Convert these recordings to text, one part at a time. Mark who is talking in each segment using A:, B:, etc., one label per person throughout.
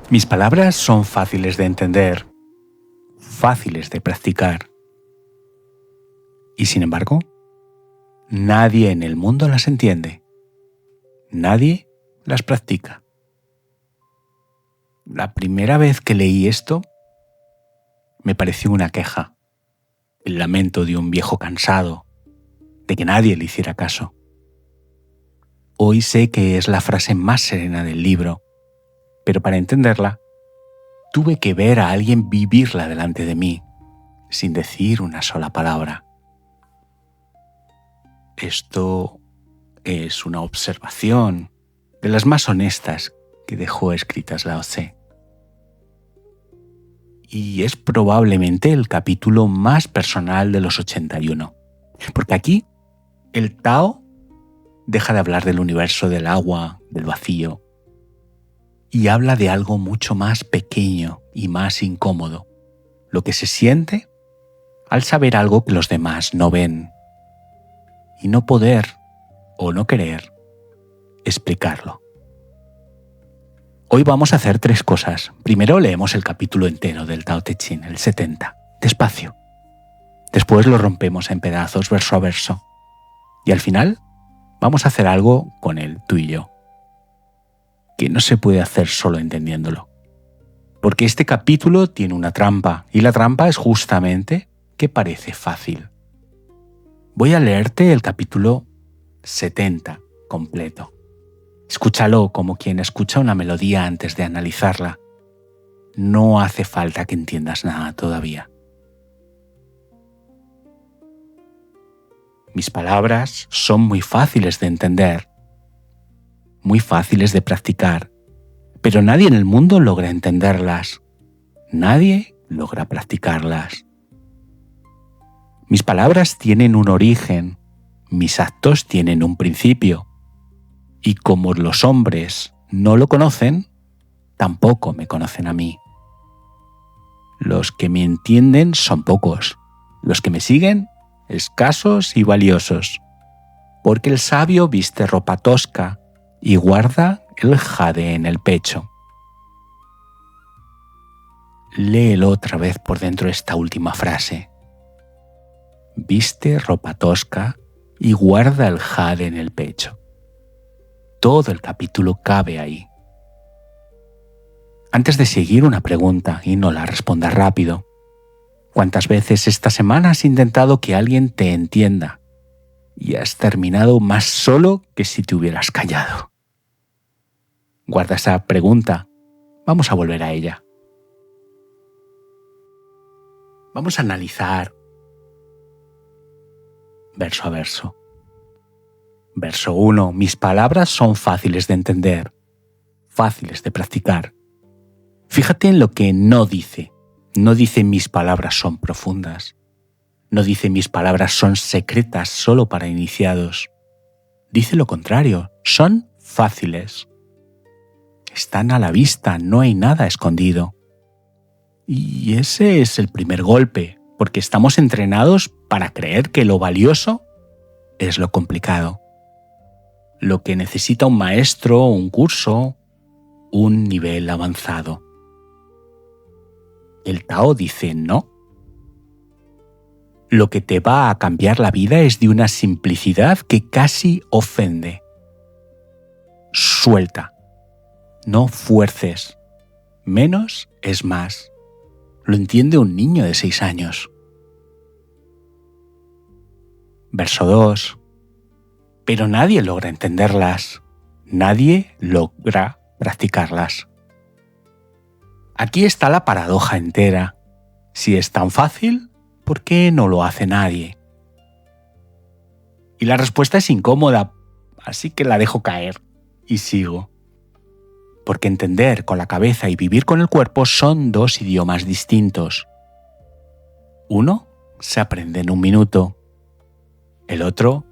A: Mis palabras son fáciles de entender, fáciles de practicar. Y sin embargo, nadie en el mundo las entiende. Nadie las practica. La primera vez que leí esto, me pareció una queja, el lamento de un viejo cansado, de que nadie le hiciera caso. Hoy sé que es la frase más serena del libro, pero para entenderla, tuve que ver a alguien vivirla delante de mí, sin decir una sola palabra. Esto es una observación de las más honestas que dejó escritas Lao Tse. Y es probablemente el capítulo más personal de los 81, porque aquí el Tao deja de hablar del universo, del agua, del vacío, y habla de algo mucho más pequeño y más incómodo, lo que se siente al saber algo que los demás no ven, y no poder o no querer explicarlo. Hoy vamos a hacer 3 cosas. Primero leemos el capítulo entero del Tao Te Ching, el 70, despacio. Después lo rompemos en pedazos verso a verso. Y al final vamos a hacer algo con él, tú y yo, que no se puede hacer solo entendiéndolo. Porque este capítulo tiene una trampa, y la trampa es justamente que parece fácil. Voy a leerte el capítulo 70 completo. Escúchalo como quien escucha una melodía antes de analizarla. No hace falta que entiendas nada todavía. Mis palabras son muy fáciles de entender, muy fáciles de practicar, pero nadie en el mundo logra entenderlas. Nadie logra practicarlas. Mis palabras tienen un origen, mis actos tienen un principio, y como los hombres no lo conocen, tampoco me conocen a mí. Los que me entienden son pocos, los que me siguen, escasos y valiosos, porque el sabio viste ropa tosca y guarda el jade en el pecho. Léelo otra vez por dentro esta última frase. Viste ropa tosca y guarda el jade en el pecho. Todo el capítulo cabe ahí. Antes de seguir, una pregunta, y no la respondas rápido. ¿Cuántas veces esta semana has intentado que alguien te entienda y has terminado más solo que si te hubieras callado? Guarda esa pregunta. Vamos a volver a ella. Vamos a analizar verso a verso. Verso 1. Mis palabras son fáciles de entender, fáciles de practicar. Fíjate en lo que no dice. No dice mis palabras son profundas. No dice mis palabras son secretas solo para iniciados. Dice lo contrario, son fáciles. Están a la vista, no hay nada escondido. Y ese es el primer golpe, porque estamos entrenados para creer que lo valioso es lo complicado. Lo que necesita un maestro, un curso, un nivel avanzado. El Tao dice no. Lo que te va a cambiar la vida es de una simplicidad que casi ofende. Suelta. No fuerces. Menos es más. Lo entiende un niño de 6 años. Verso 2. Pero nadie logra entenderlas. Nadie logra practicarlas. Aquí está la paradoja entera. Si es tan fácil, ¿por qué no lo hace nadie? Y la respuesta es incómoda, así que la dejo caer y sigo. Porque entender con la cabeza y vivir con el cuerpo son 2 idiomas distintos. Uno se aprende en 1 minuto. El otro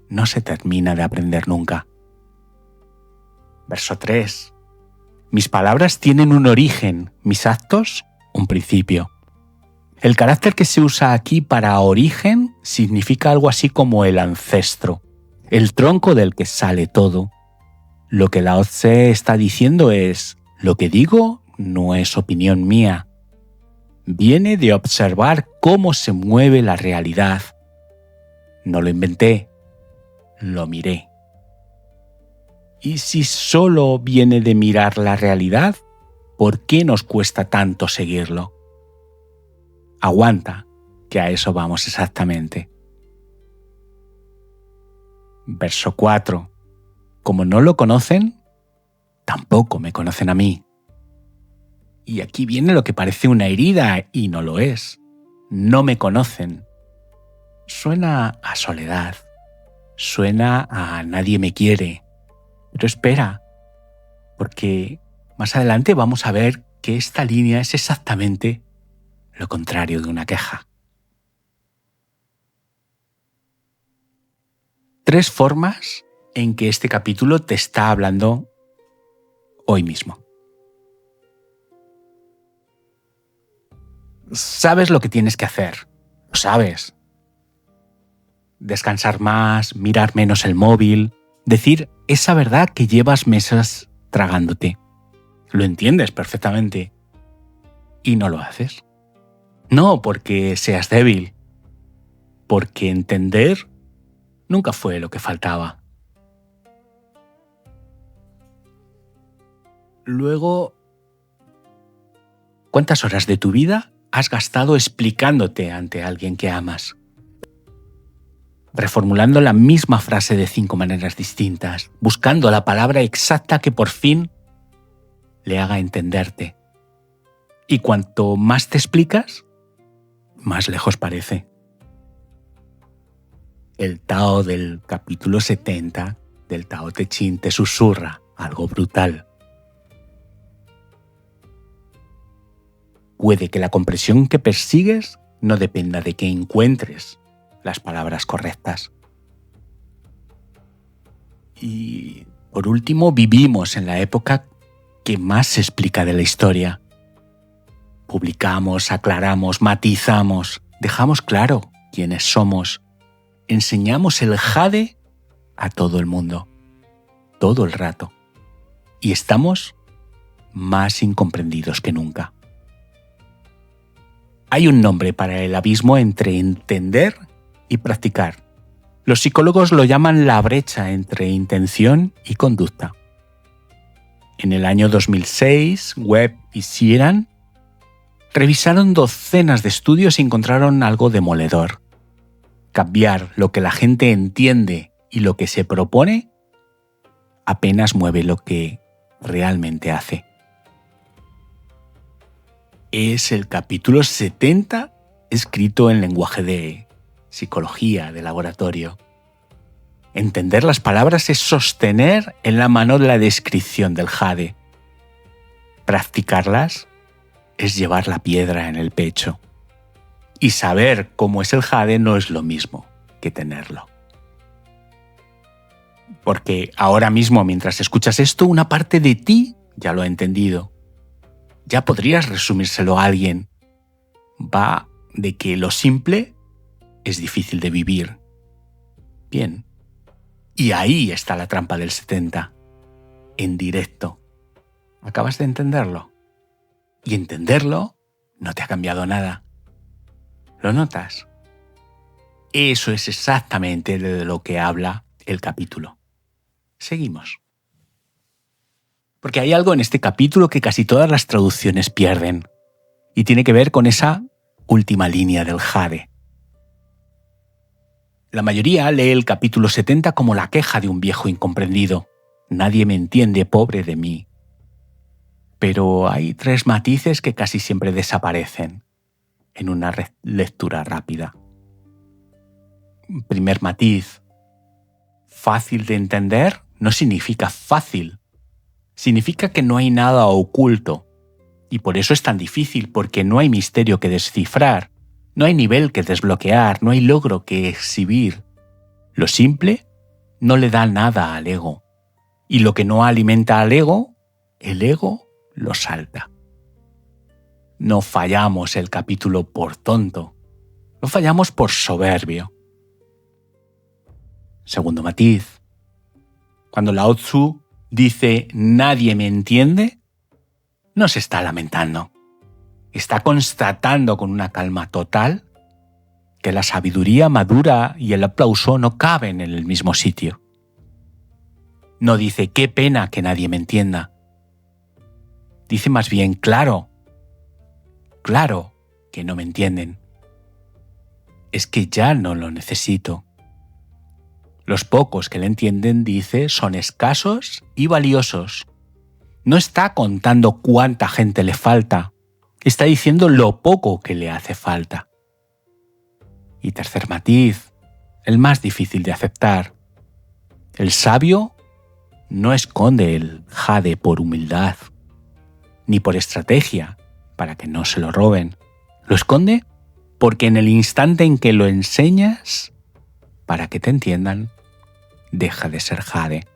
A: no se termina de aprender nunca. Verso 3. Mis palabras tienen un origen, mis actos un principio. El carácter que se usa aquí para origen significa algo así como el ancestro, el tronco del que sale todo. Lo que Lao Tse está diciendo es, lo que digo no es opinión mía. Viene de observar cómo se mueve la realidad. No lo inventé, lo miré. Y si solo viene de mirar la realidad, ¿por qué nos cuesta tanto seguirlo? Aguanta, que a eso vamos exactamente. Verso 4. Como no lo conocen, tampoco me conocen a mí. Y aquí viene lo que parece una herida y no lo es. No me conocen. Suena a soledad. Suena a nadie me quiere. Pero espera, porque más adelante vamos a ver que esta línea es exactamente lo contrario de una queja. 3 formas en que este capítulo te está hablando hoy mismo. Sabes lo que tienes que hacer, lo sabes. Descansar más, mirar menos el móvil, decir esa verdad que llevas meses tragándote. Lo entiendes perfectamente y no lo haces. No porque seas débil, porque entender nunca fue lo que faltaba. Luego, ¿cuántas horas de tu vida has gastado explicándote ante alguien que amas? Reformulando la misma frase de 5 maneras distintas, buscando la palabra exacta que por fin le haga entenderte. Y cuanto más te explicas, más lejos parece. El Tao del capítulo 70 del Tao Te Ching te susurra algo brutal. Puede que la comprensión que persigues no dependa de que encuentres las palabras correctas. Y por último, vivimos en la época que más se explica de la historia. Publicamos, aclaramos, matizamos, dejamos claro quiénes somos. Enseñamos el jade a todo el mundo, todo el rato. Y estamos más incomprendidos que nunca. Hay un nombre para el abismo entre entender y practicar. Los psicólogos lo llaman la brecha entre intención y conducta. En el año 2006, Webb y Sheeran revisaron docenas de estudios y encontraron algo demoledor. Cambiar lo que la gente entiende y lo que se propone apenas mueve lo que realmente hace. Es el capítulo 70 escrito en lenguaje de psicología de laboratorio. Entender las palabras es sostener en la mano la descripción del jade. Practicarlas es llevar la piedra en el pecho. Y saber cómo es el jade no es lo mismo que tenerlo. Porque ahora mismo, mientras escuchas esto, una parte de ti ya lo ha entendido. Ya podrías resumírselo a alguien. Va de que lo simple es difícil de vivir. Bien. Y ahí está la trampa del 70. En directo. ¿Acabas de entenderlo? Y entenderlo no te ha cambiado nada. ¿Lo notas? Eso es exactamente de lo que habla el capítulo. Seguimos. Porque hay algo en este capítulo que casi todas las traducciones pierden. Y tiene que ver con esa última línea del jade. La mayoría lee el capítulo 70 como la queja de un viejo incomprendido. Nadie me entiende, pobre de mí. Pero hay 3 matices que casi siempre desaparecen en una lectura rápida. Primer matiz. Fácil de entender no significa fácil. Significa que no hay nada oculto. Y por eso es tan difícil, porque no hay misterio que descifrar. No hay nivel que desbloquear, no hay logro que exhibir. Lo simple no le da nada al ego. Y lo que no alimenta al ego, el ego lo salta. No fallamos el capítulo por tonto. No fallamos por soberbio. Segundo matiz. Cuando Lao Tzu dice «nadie me entiende», no se está lamentando. Está constatando con una calma total que la sabiduría madura y el aplauso no caben en el mismo sitio. No dice qué pena que nadie me entienda. Dice más bien claro que no me entienden. Es que ya no lo necesito. Los pocos que le entienden, dice, son escasos y valiosos. No está contando cuánta gente le falta. Está diciendo lo poco que le hace falta. Y tercer matiz, el más difícil de aceptar. El sabio no esconde el jade por humildad, ni por estrategia, para que no se lo roben. Lo esconde porque en el instante en que lo enseñas, para que te entiendan, deja de ser jade.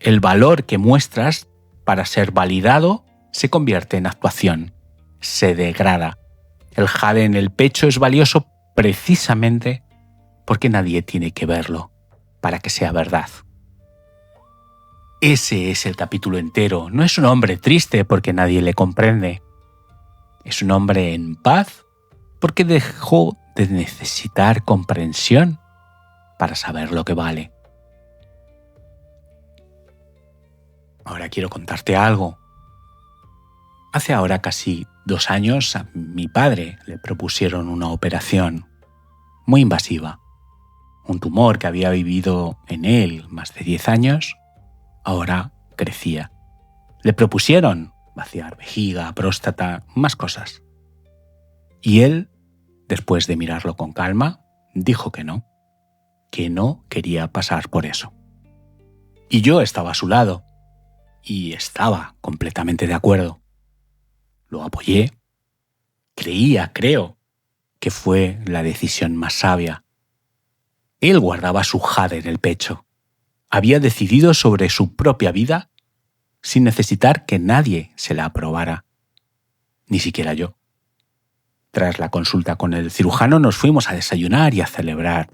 A: El valor que muestras para ser validado se convierte en actuación, se degrada. El jade en el pecho es valioso precisamente porque nadie tiene que verlo para que sea verdad. Ese es el capítulo entero. No es un hombre triste porque nadie le comprende. Es un hombre en paz porque dejó de necesitar comprensión para saber lo que vale. Ahora quiero contarte algo. Hace ahora casi 2 años a mi padre le propusieron una operación muy invasiva. Un tumor que había vivido en él más de 10 años, ahora crecía. Le propusieron vaciar vejiga, próstata, más cosas. Y él, después de mirarlo con calma, dijo que no quería pasar por eso. Y yo estaba a su lado, y estaba completamente de acuerdo. Lo apoyé. Creo que fue la decisión más sabia. Él guardaba su jade en el pecho. Había decidido sobre su propia vida sin necesitar que nadie se la aprobara. Ni siquiera yo. Tras la consulta con el cirujano nos fuimos a desayunar y a celebrar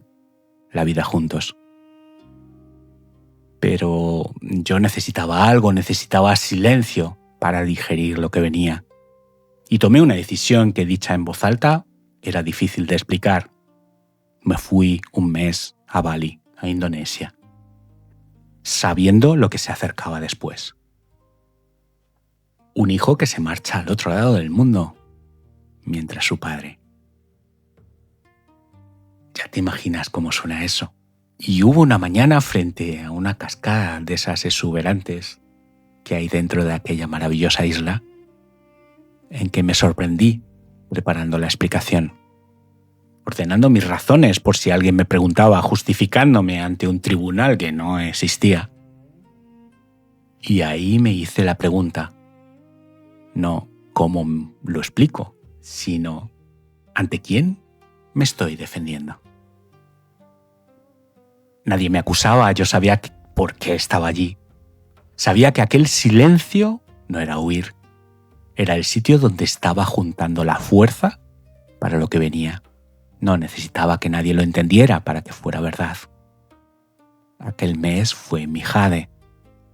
A: la vida juntos. Pero yo necesitaba algo, necesitaba silencio para digerir lo que venía. Y tomé una decisión que, dicha en voz alta, era difícil de explicar. Me fui 1 mes a Bali, a Indonesia, sabiendo lo que se acercaba después. Un hijo que se marcha al otro lado del mundo, mientras su padre. Ya te imaginas cómo suena eso. Y hubo una mañana frente a una cascada de esas exuberantes que hay dentro de aquella maravillosa isla, en que me sorprendí preparando la explicación, ordenando mis razones por si alguien me preguntaba, justificándome ante un tribunal que no existía. Y ahí me hice la pregunta, no cómo lo explico, sino ante quién me estoy defendiendo. Nadie me acusaba, yo sabía por qué estaba allí. Sabía que aquel silencio no era huir, era el sitio donde estaba juntando la fuerza para lo que venía. No necesitaba que nadie lo entendiera para que fuera verdad. Aquel mes fue mi jade.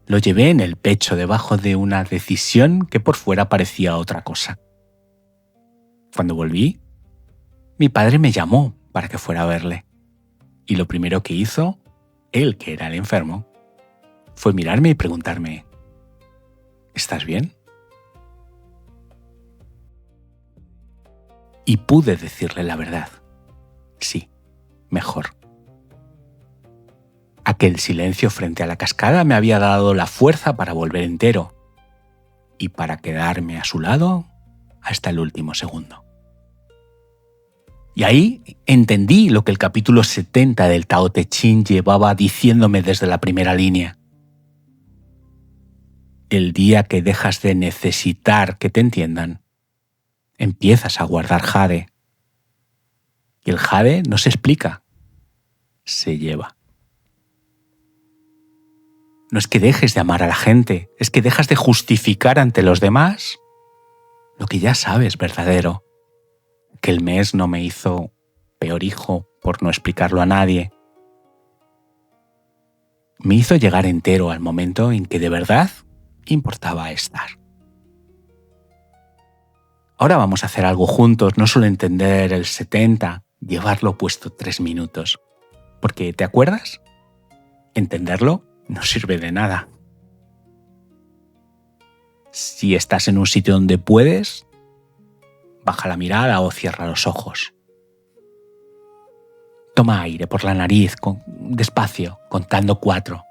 A: Lo llevé en el pecho debajo de una decisión que por fuera parecía otra cosa. Cuando volví, mi padre me llamó para que fuera a verle. Y lo primero que hizo, él que era el enfermo, fue mirarme y preguntarme, ¿estás bien? Y pude decirle la verdad. Sí, mejor. Aquel silencio frente a la cascada me había dado la fuerza para volver entero y para quedarme a su lado hasta el último segundo. Y ahí entendí lo que el capítulo 70 del Tao Te Ching llevaba diciéndome desde la primera línea. El día que dejas de necesitar que te entiendan, empiezas a guardar jade. Y el jade no se explica, se lleva. No es que dejes de amar a la gente, es que dejas de justificar ante los demás lo que ya sabes verdadero. Que el mes no me hizo peor hijo por no explicarlo a nadie. Me hizo llegar entero al momento en que de verdad importaba estar. Ahora vamos a hacer algo juntos, no solo entender el 70, llevarlo puesto 3 minutos. Porque, ¿te acuerdas? Entenderlo no sirve de nada. Si estás en un sitio donde puedes, baja la mirada o cierra los ojos. Toma aire por la nariz, despacio, contando 4.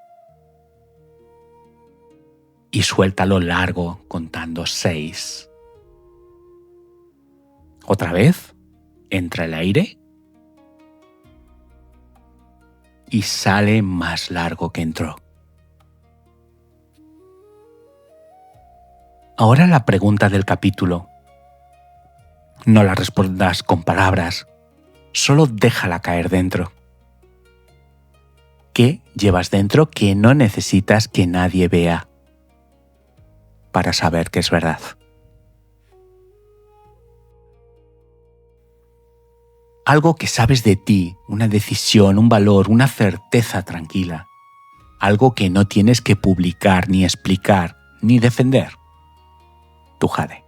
A: Y suéltalo largo, contando 6. Otra vez, entra el aire y sale más largo que entró. Ahora la pregunta del capítulo. No la respondas con palabras, solo déjala caer dentro. ¿Qué llevas dentro que no necesitas que nadie vea para saber que es verdad? Algo que sabes de ti, una decisión, un valor, una certeza tranquila. Algo que no tienes que publicar, ni explicar, ni defender. Tu jade.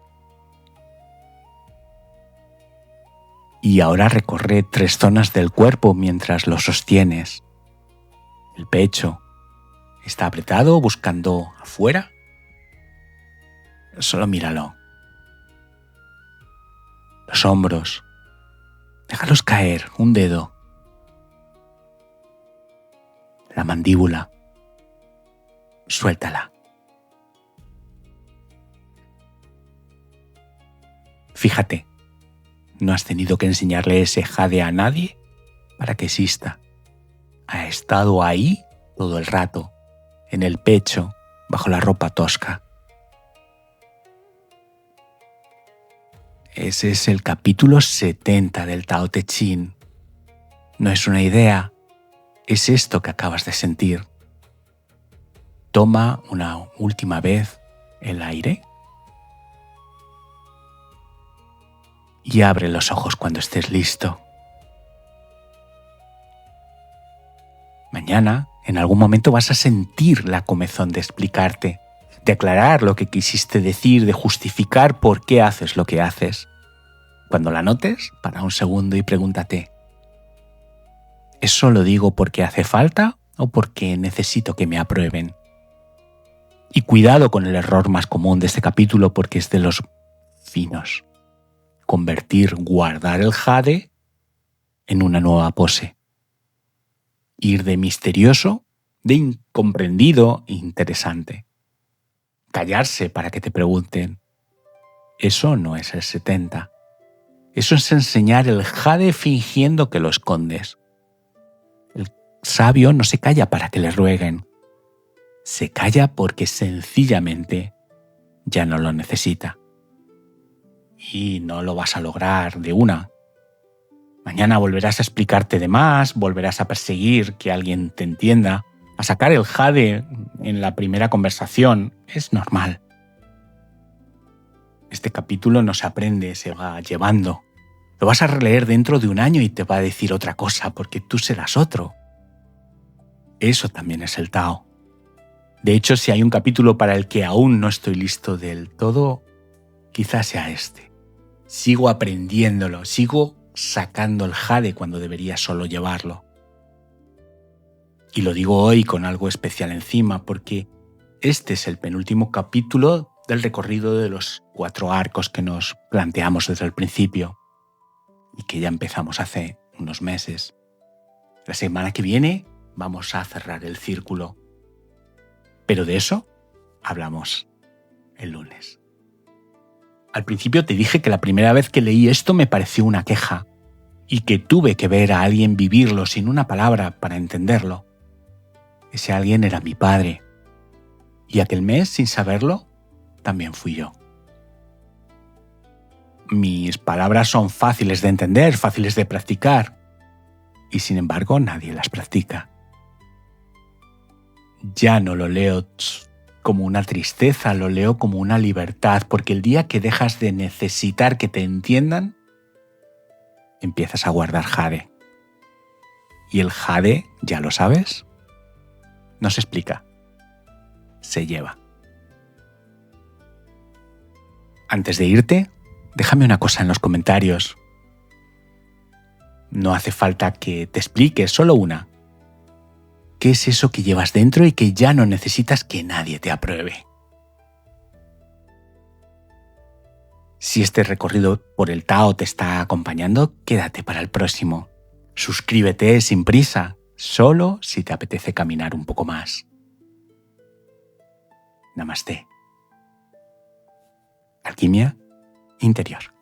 A: Y ahora recorre 3 zonas del cuerpo mientras lo sostienes. El pecho está apretado buscando afuera. Solo míralo. Los hombros. Déjalos caer, un dedo. La mandíbula. Suéltala. Fíjate, no has tenido que enseñarle ese jade a nadie para que exista. Ha estado ahí todo el rato, en el pecho, bajo la ropa tosca. Ese es el capítulo 70 del Tao Te Ching. No es una idea, es esto que acabas de sentir. Toma una última vez el aire y abre los ojos cuando estés listo. Mañana, en algún momento, vas a sentir la comezón de explicarte, de aclarar lo que quisiste decir, de justificar por qué haces lo que haces. Cuando la notes, para un segundo y pregúntate, ¿eso lo digo porque hace falta o porque necesito que me aprueben? Y cuidado con el error más común de este capítulo porque es de los finos. Guardar el jade en una nueva pose. Ir de misterioso, de incomprendido e interesante. Callarse para que te pregunten. Eso no es el 70. Eso es enseñar el jade fingiendo que lo escondes. El sabio no se calla para que le rueguen. Se calla porque sencillamente ya no lo necesita. Y no lo vas a lograr de una. Mañana volverás a explicarte de más, volverás a perseguir que alguien te entienda, a sacar el jade en la primera conversación. Es normal. Este capítulo no se aprende, se va llevando. Lo vas a releer dentro de un año y te va a decir otra cosa porque tú serás otro. Eso también es el Tao. De hecho, si hay un capítulo para el que aún no estoy listo del todo, quizás sea este. Sigo aprendiéndolo, sigo sacando el jade cuando debería solo llevarlo. Y lo digo hoy con algo especial encima porque este es el penúltimo capítulo del recorrido de los 4 arcos que nos planteamos desde el principio y que ya empezamos hace unos meses. La semana que viene vamos a cerrar el círculo. Pero de eso hablamos el lunes. Al principio te dije que la primera vez que leí esto me pareció una queja y que tuve que ver a alguien vivirlo sin una palabra para entenderlo. Ese alguien era mi padre. Y aquel mes, sin saberlo, también fui yo. Mis palabras son fáciles de entender, fáciles de practicar, y sin embargo nadie las practica. Ya no lo leo como una tristeza, lo leo como una libertad, porque el día que dejas de necesitar que te entiendan, empiezas a guardar jade. Y el jade, ya lo sabes, no se explica, se lleva. Antes de irte, Déjame una cosa en los comentarios. No hace falta que te expliques, solo una. ¿Qué es eso que llevas dentro y que ya no necesitas que nadie te apruebe? Si este recorrido por el Tao te está acompañando, quédate para el próximo. Suscríbete sin prisa, solo si te apetece caminar un poco más. Namaste. Alquimia interior.